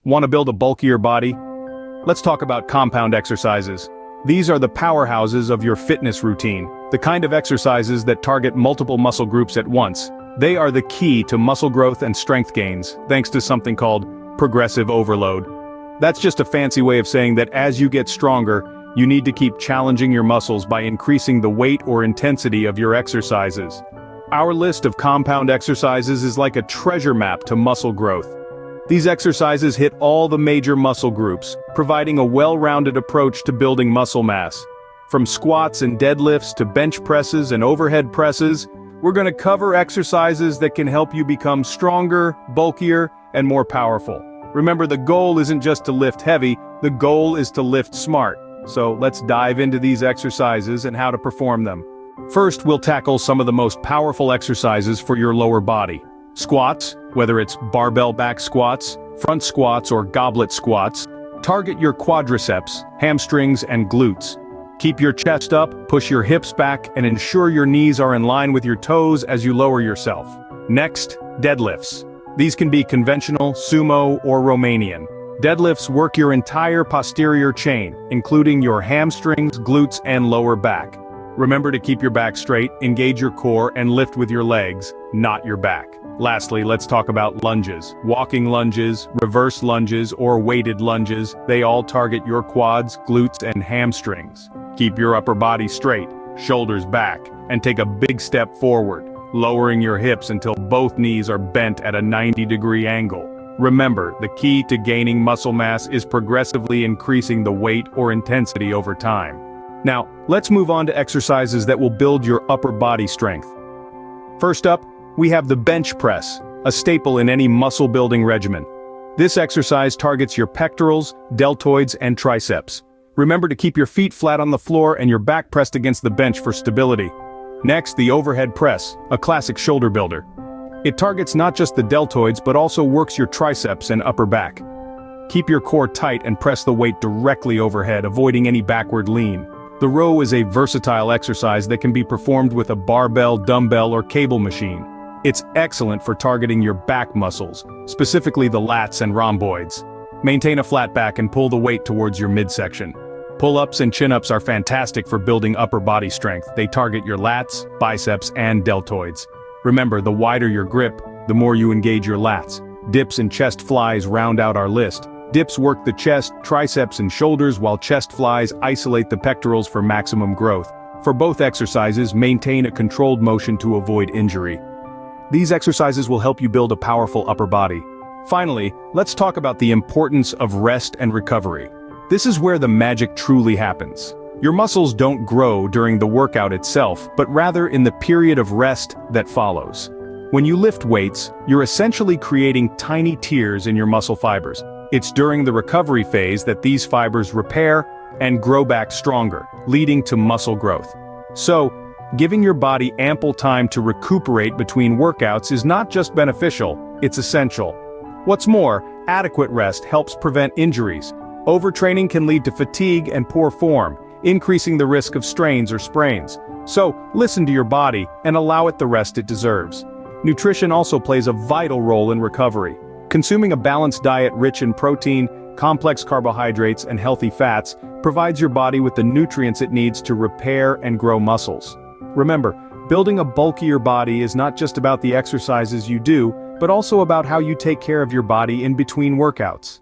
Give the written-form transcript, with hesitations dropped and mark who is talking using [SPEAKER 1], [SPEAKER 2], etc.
[SPEAKER 1] Want to build a bulkier body? Let's talk about compound exercises. These are the powerhouses of your fitness routine, the kind of exercises that target multiple muscle groups at once. They are the key to muscle growth and strength gains, thanks to something called progressive overload. That's just a fancy way of saying that as you get stronger, you need to keep challenging your muscles by increasing the weight or intensity of your exercises. Our list of compound exercises is like a treasure map to muscle growth. These exercises hit all the major muscle groups, providing a well-rounded approach to building muscle mass. From squats and deadlifts to bench presses and overhead presses, we're going to cover exercises that can help you become stronger, bulkier, and more powerful. Remember, the goal isn't just to lift heavy, the goal is to lift smart. So let's dive into these exercises and how to perform them. First, we'll tackle some of the most powerful exercises for your lower body. Squats, whether it's barbell back squats, front squats, or goblet squats, target your quadriceps, hamstrings, and glutes. Keep your chest up, push your hips back, and ensure your knees are in line with your toes as you lower yourself. Next, deadlifts. These can be conventional, sumo, or Romanian. Deadlifts work your entire posterior chain, including your hamstrings, glutes, and lower back. Remember to keep your back straight, engage your core, and lift with your legs, not your back. Lastly, let's talk about lunges. Walking lunges, reverse lunges, or weighted lunges, they all target your quads, glutes, and hamstrings. Keep your upper body straight, shoulders back, and take a big step forward, lowering your hips until both knees are bent at a 90-degree angle. Remember, the key to gaining muscle mass is progressively increasing the weight or intensity over time. Now, let's move on to exercises that will build your upper body strength. First up, we have the bench press, a staple in any muscle-building regimen. This exercise targets your pectorals, deltoids, and triceps. Remember to keep your feet flat on the floor and your back pressed against the bench for stability. Next, the overhead press, a classic shoulder builder. It targets not just the deltoids but also works your triceps and upper back. Keep your core tight and press the weight directly overhead, avoiding any backward lean. The row is a versatile exercise that can be performed with a barbell, dumbbell, or cable machine. It's excellent for targeting your back muscles, specifically the lats and rhomboids. Maintain a flat back and pull the weight towards your midsection. Pull-ups and chin-ups are fantastic for building upper body strength. They target your lats, biceps, and deltoids. Remember, the wider your grip, the more you engage your lats. Dips and chest flies round out our list. Dips work the chest, triceps, and shoulders, while chest flies isolate the pectorals for maximum growth. For both exercises, maintain a controlled motion to avoid injury. These exercises will help you build a powerful upper body. Finally, let's talk about the importance of rest and recovery. This is where the magic truly happens. Your muscles don't grow during the workout itself, but rather in the period of rest that follows. When you lift weights, you're essentially creating tiny tears in your muscle fibers. It's during the recovery phase that these fibers repair and grow back stronger, leading to muscle growth. So, giving your body ample time to recuperate between workouts is not just beneficial, it's essential. What's more, adequate rest helps prevent injuries. Overtraining can lead to fatigue and poor form, increasing the risk of strains or sprains. So, listen to your body and allow it the rest it deserves. Nutrition also plays a vital role in recovery. Consuming a balanced diet rich in protein, complex carbohydrates, and healthy fats provides your body with the nutrients it needs to repair and grow muscles. Remember, building a bulkier body is not just about the exercises you do, but also about how you take care of your body in between workouts.